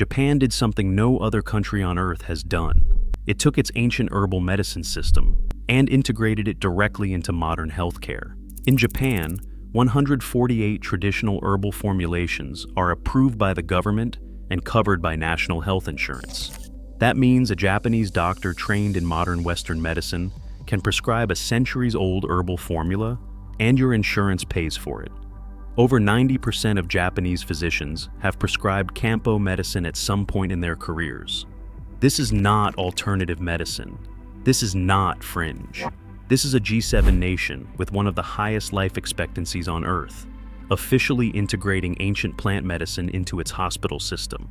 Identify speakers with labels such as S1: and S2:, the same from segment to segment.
S1: Japan did something no other country on earth has done. It took its ancient herbal medicine system and integrated it directly into modern healthcare. In Japan, 148 traditional herbal formulations are approved by the government and covered by national health insurance. That means a Japanese doctor trained in modern Western medicine can prescribe a centuries-old herbal formula, and your insurance pays for it. Over 90% of Japanese physicians have prescribed Kampo medicine at some point in their careers. This is not alternative medicine. This is not fringe. This is a G7 nation with one of the highest life expectancies on Earth, officially integrating ancient plant medicine into its hospital system.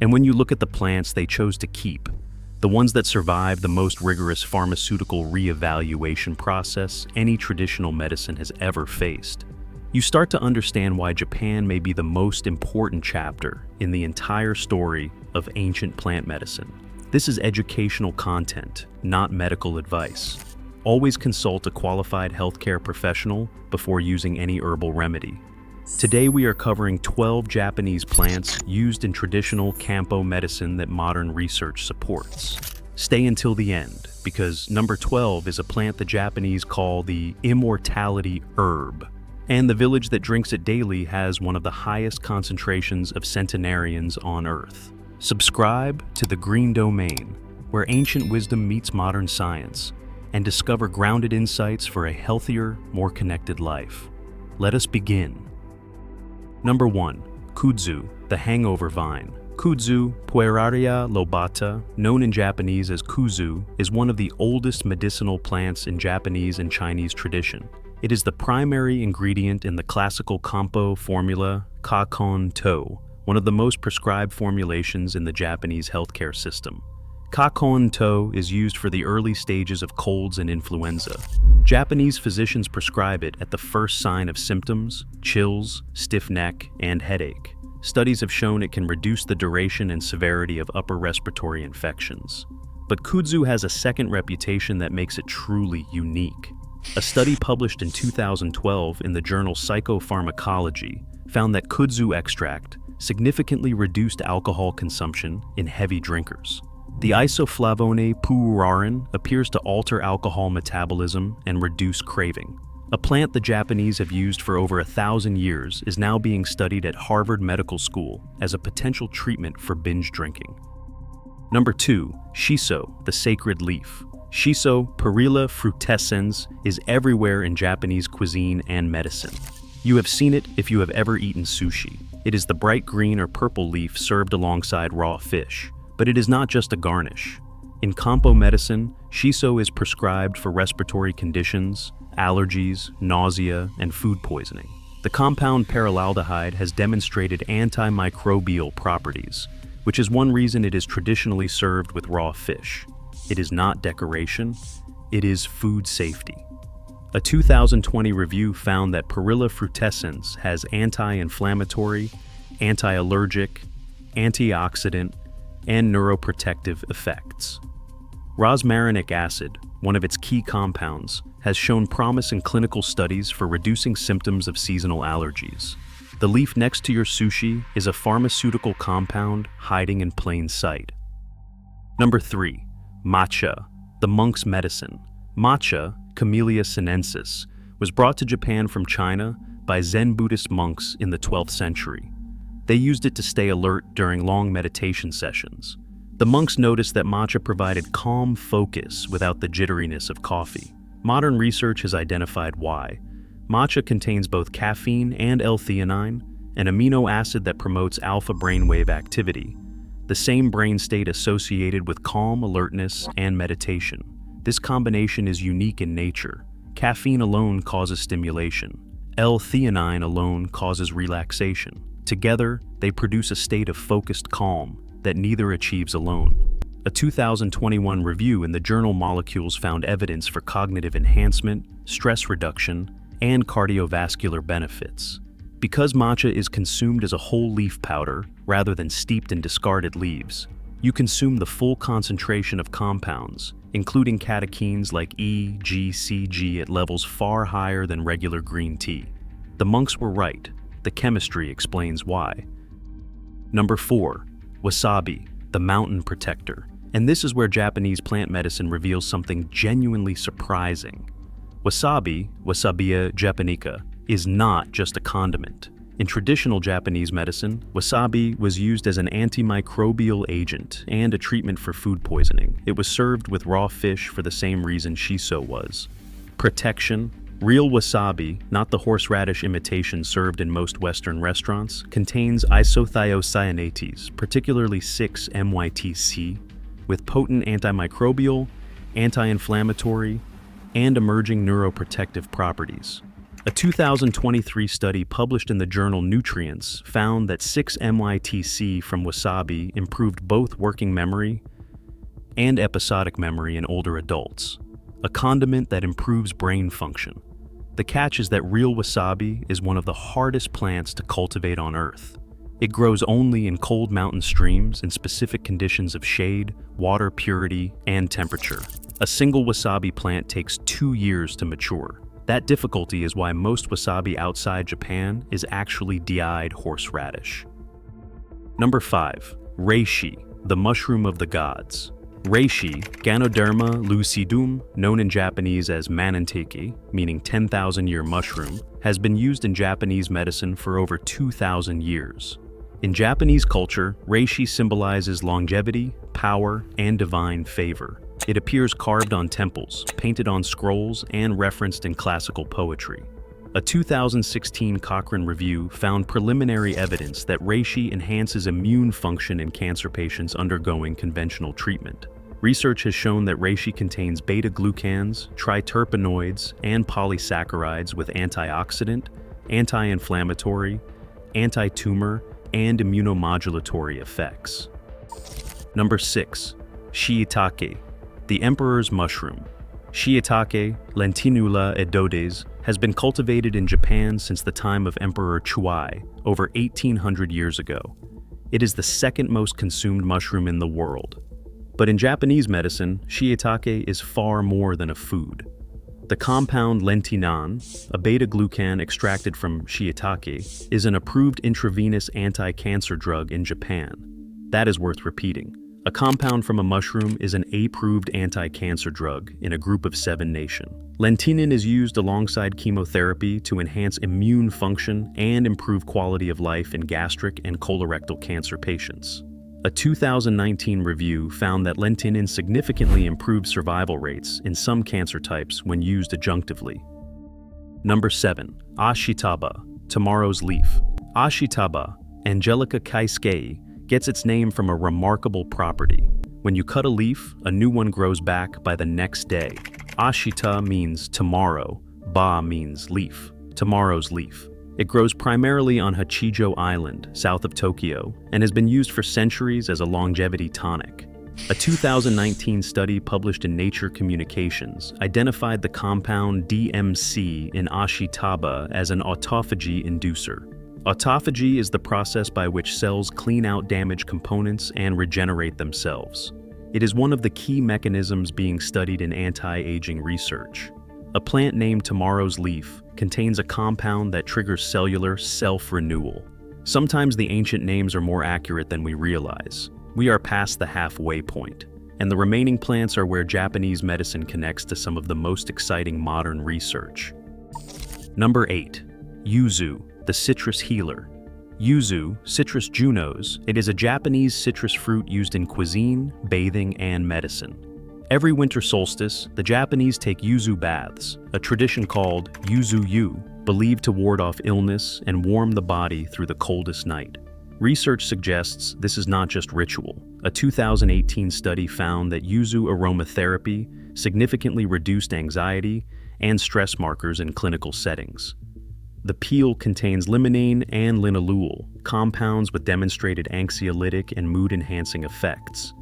S1: And when you look at the plants they chose to keep, the ones that survive the most rigorous pharmaceutical reevaluation process any traditional medicine has ever faced, you start to understand why Japan may be the most important chapter in the entire story of ancient plant medicine. This is educational content, not medical advice. Always consult a qualified healthcare professional before using any herbal remedy. Today we are covering 12 Japanese plants used in traditional Kampo medicine that modern research supports. Stay until the end, because number 12 is a plant the Japanese call the Immortality herb. And the village that drinks it daily has one of the highest concentrations of centenarians on Earth. Subscribe to The Green Domain, where ancient wisdom meets modern science, and discover grounded insights for a healthier, more connected life. Let us begin. Number 1. Kudzu, the hangover vine. Kudzu, Pueraria lobata, known in Japanese as Kudzu, is one of the oldest medicinal plants in Japanese and Chinese tradition. It is the primary ingredient in the classical Kampo formula, Kakon-to, one of the most prescribed formulations in the Japanese healthcare system. Kakon-to is used for the early stages of colds and influenza. Japanese physicians prescribe it at the first sign of symptoms, chills, stiff neck, and headache. Studies have shown it can reduce the duration and severity of upper respiratory infections. But Kudzu has a second reputation that makes it truly unique. A study published in 2012 in the journal Psychopharmacology found that Kudzu extract significantly reduced alcohol consumption in heavy drinkers. The isoflavone puerarin appears to alter alcohol metabolism and reduce craving. A plant the Japanese have used for over 1,000 years is now being studied at Harvard Medical School as a potential treatment for binge drinking. Number 2. Shiso, the sacred leaf. Shiso, Perilla frutescens, is everywhere in Japanese cuisine and medicine. You have seen it if you have ever eaten sushi. It is the bright green or purple leaf served alongside raw fish. But it is not just a garnish. In Kampo medicine, Shiso is prescribed for respiratory conditions, allergies, nausea, and food poisoning. The compound paraldehyde has demonstrated antimicrobial properties, which is one reason it is traditionally served with raw fish. It is not decoration, it is food safety. A 2020 review found that Perilla frutescens has anti-inflammatory, anti-allergic, antioxidant, and neuroprotective effects. Rosmarinic acid, one of its key compounds, has shown promise in clinical studies for reducing symptoms of seasonal allergies. The leaf next to your sushi is a pharmaceutical compound hiding in plain sight. Number 3. Matcha, the monk's medicine. Matcha, Camellia sinensis, was brought to Japan from China by Zen Buddhist monks in the 12th century. They used it to stay alert during long meditation sessions. The monks noticed that matcha provided calm focus without the jitteriness of coffee. Modern research has identified why. Matcha contains both caffeine and L-theanine, an amino acid that promotes alpha brainwave activity, the same brain state associated with calm alertness and meditation. This combination is unique in nature. Caffeine alone causes stimulation. L-theanine alone causes relaxation. Together, they produce a state of focused calm that neither achieves alone. A 2021 review in the journal Molecules found evidence for cognitive enhancement, stress reduction, and cardiovascular benefits. Because matcha is consumed as a whole leaf powder rather than steeped in discarded leaves, you consume the full concentration of compounds, including catechins like E, G, C, G at levels far higher than regular green tea. The monks were right. The chemistry explains why. Number 4. Wasabi, the mountain protector. And this is where Japanese plant medicine reveals something genuinely surprising. Wasabi, Wasabia japonica, is not just a condiment. In traditional Japanese medicine, wasabi was used as an antimicrobial agent and a treatment for food poisoning. It was served with raw fish for the same reason shiso was. Protection. Real wasabi, not the horseradish imitation served in most Western restaurants, contains isothiocyanates, particularly 6-MYTC, with potent antimicrobial, anti-inflammatory, and emerging neuroprotective properties. A 2023 study published in the journal Nutrients found that 6-MYTC from wasabi improved both working memory and episodic memory in older adults, a condiment that improves brain function. The catch is that real wasabi is one of the hardest plants to cultivate on Earth. It grows only in cold mountain streams in specific conditions of shade, water purity, and temperature. A single wasabi plant takes 2 years to mature. That difficulty is why most wasabi outside Japan is actually de-eyed horseradish. Number 5. Reishi, the mushroom of the gods. Reishi, Ganoderma lucidum, known in Japanese as Maitake, meaning 10,000-year mushroom, has been used in Japanese medicine for over 2,000 years. In Japanese culture, reishi symbolizes longevity, power, and divine favor. It appears carved on temples, painted on scrolls, and referenced in classical poetry. A 2016 Cochrane review found preliminary evidence that reishi enhances immune function in cancer patients undergoing conventional treatment. Research has shown that reishi contains beta-glucans, triterpenoids, and polysaccharides with antioxidant, anti-inflammatory, anti-tumor, and immunomodulatory effects. Number 6. Shiitake, the emperor's mushroom. Shiitake, Lentinula edodes, has been cultivated in Japan since the time of Emperor Chuai, over 1800 years ago. It is the second most consumed mushroom in the world. But in Japanese medicine, shiitake is far more than a food. The compound lentinane, a beta-glucan extracted from shiitake, is an approved intravenous anti-cancer drug in Japan. That is worth repeating. A compound from a mushroom is an approved anti-cancer drug in a group of 7 nations. Lentinane is used alongside chemotherapy to enhance immune function and improve quality of life in gastric and colorectal cancer patients. A 2019 review found that lentinane significantly improves survival rates in some cancer types when used adjunctively. Number 7. Ashitaba, tomorrow's leaf. Ashitaba, Angelica kaisei, gets its name from a remarkable property. When you cut a leaf, a new one grows back by the next day. Ashita means tomorrow, ba means leaf, tomorrow's leaf. It grows primarily on Hachijo Island, south of Tokyo, and has been used for centuries as a longevity tonic. A 2019 study published in Nature Communications identified the compound DMC in Ashitaba as an autophagy inducer. Autophagy is the process by which cells clean out damaged components and regenerate themselves. It is one of the key mechanisms being studied in anti-aging research. A plant named tomorrow's leaf contains a compound that triggers cellular self-renewal. Sometimes the ancient names are more accurate than we realize. We are past the halfway point, and the remaining plants are where Japanese medicine connects to some of the most exciting modern research. Number 8. Yuzu, the citrus healer. Yuzu, Citrus junos, it is a Japanese citrus fruit used in cuisine, bathing, and medicine. Every winter solstice, the Japanese take yuzu baths, a tradition called yuzu-yu, believed to ward off illness and warm the body through the coldest night. Research suggests this is not just ritual. A 2018 study found that yuzu aromatherapy significantly reduced anxiety and stress markers in clinical settings. The peel contains limonene and linalool, compounds with demonstrated anxiolytic and mood-enhancing effects.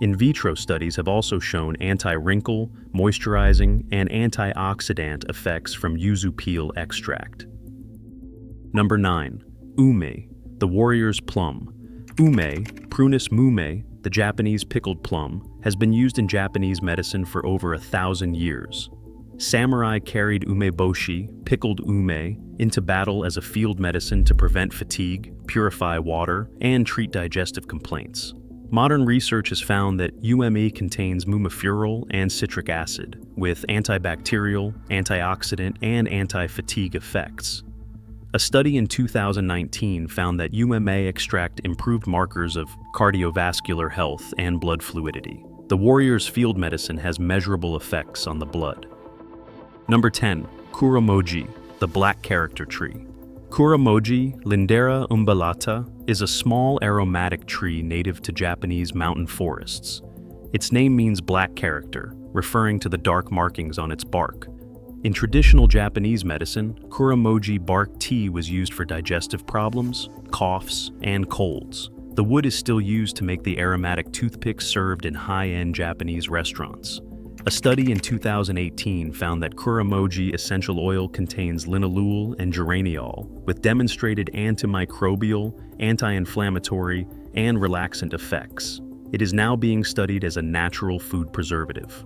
S1: In vitro studies have also shown anti-wrinkle, moisturizing, and antioxidant effects from yuzu peel extract. Number 9. Ume, the warrior's plum. Ume, Prunus mume, the Japanese pickled plum, has been used in Japanese medicine for over 1,000 years. Samurai carried umeboshi, pickled ume, into battle as a field medicine to prevent fatigue, purify water, and treat digestive complaints. Modern research has found that UME contains mumifuril and citric acid, with antibacterial, antioxidant, and anti-fatigue effects. A study in 2019 found that UMA extract improved markers of cardiovascular health and blood fluidity. The warrior's field medicine has measurable effects on the blood. Number 10. Kuromoji, the black character tree. Kuromoji Lindera umbellata is a small aromatic tree native to Japanese mountain forests. Its name means black character, referring to the dark markings on its bark. In traditional Japanese medicine, Kuromoji bark tea was used for digestive problems, coughs, and colds. The wood is still used to make the aromatic toothpicks served in high-end Japanese restaurants. A study in 2018 found that Kuromoji essential oil contains linalool and geraniol, with demonstrated antimicrobial, anti-inflammatory, and relaxant effects. It is now being studied as a natural food preservative.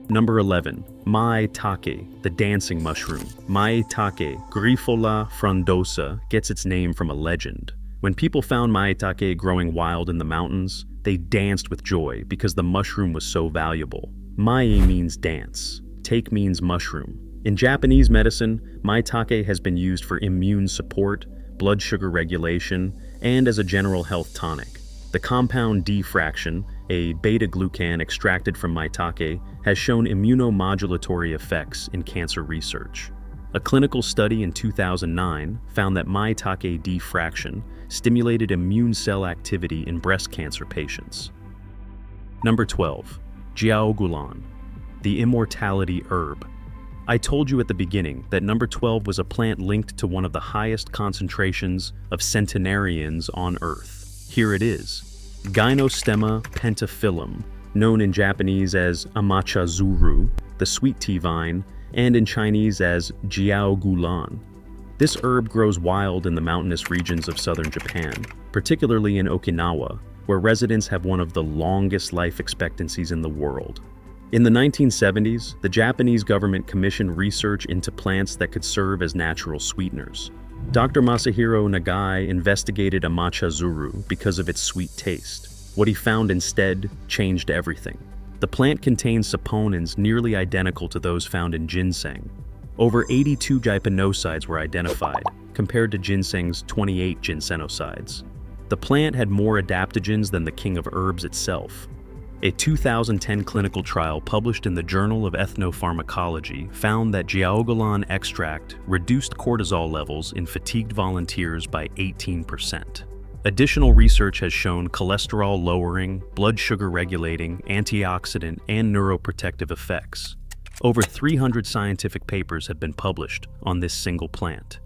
S1: Number 11. Maitake, the dancing mushroom. Maitake, Grifola frondosa, gets its name from a legend. When people found maitake growing wild in the mountains, they danced with joy because the mushroom was so valuable. Mai means dance. Take means mushroom. In Japanese medicine, maitake has been used for immune support, blood sugar regulation, and as a general health tonic. The compound D fraction, a beta-glucan extracted from maitake, has shown immunomodulatory effects in cancer research. A clinical study in 2009 found that maitake D fraction stimulated immune cell activity in breast cancer patients. Number 12. Jiaogulan, the Immortality herb. I told you at the beginning that number 12 was a plant linked to one of the highest concentrations of centenarians on Earth. Here it is. Gynostemma pentaphyllum, known in Japanese as Matcha zuru, the sweet tea vine, and in Chinese as Jiaogulan. This herb grows wild in the mountainous regions of southern Japan, particularly in Okinawa, where residents have one of the longest life expectancies in the world. In the 1970s, the Japanese government commissioned research into plants that could serve as natural sweeteners. Dr. Masahiro Nagai investigated a matcha zuru because of its sweet taste. What he found instead changed everything. The plant contains saponins nearly identical to those found in ginseng. Over 82 gypanosides were identified, compared to ginseng's 28 ginsenosides. The plant had more adaptogens than the king of herbs itself. A 2010 clinical trial published in the Journal of Ethnopharmacology found that Jiaogulan extract reduced cortisol levels in fatigued volunteers by 18%. Additional research has shown cholesterol lowering, blood sugar regulating, antioxidant, and neuroprotective effects. Over 300 scientific papers have been published on this single plant.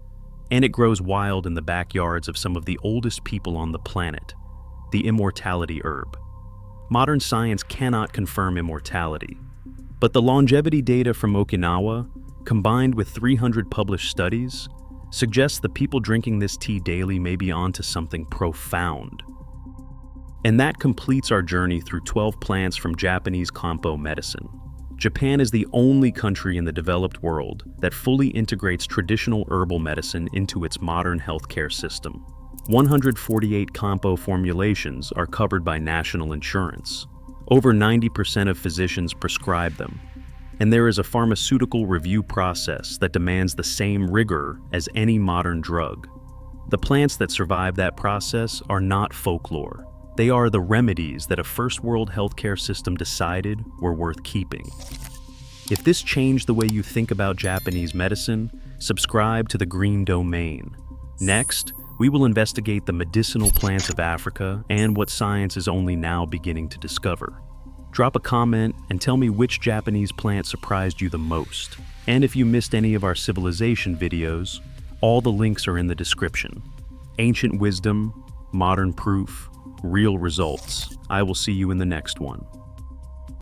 S1: And it grows wild in the backyards of some of the oldest people on the planet, the Immortality herb. Modern science cannot confirm immortality, but the longevity data from Okinawa, combined with 300 published studies, suggests the people drinking this tea daily may be onto something profound. And that completes our journey through 12 plants from Japanese Kampo medicine. Japan is the only country in the developed world that fully integrates traditional herbal medicine into its modern healthcare system. 148 Kampo formulations are covered by national insurance. Over 90% of physicians prescribe them. And there is a pharmaceutical review process that demands the same rigor as any modern drug. The plants that survive that process are not folklore. They are the remedies that a first-world healthcare system decided were worth keeping. If this changed the way you think about Japanese medicine, subscribe to the Green Domain. Next, we will investigate the medicinal plants of Africa and what science is only now beginning to discover. Drop a comment and tell me which Japanese plant surprised you the most. And if you missed any of our civilization videos, all the links are in the description. Ancient wisdom, modern proof, real results. I will see you in the next one.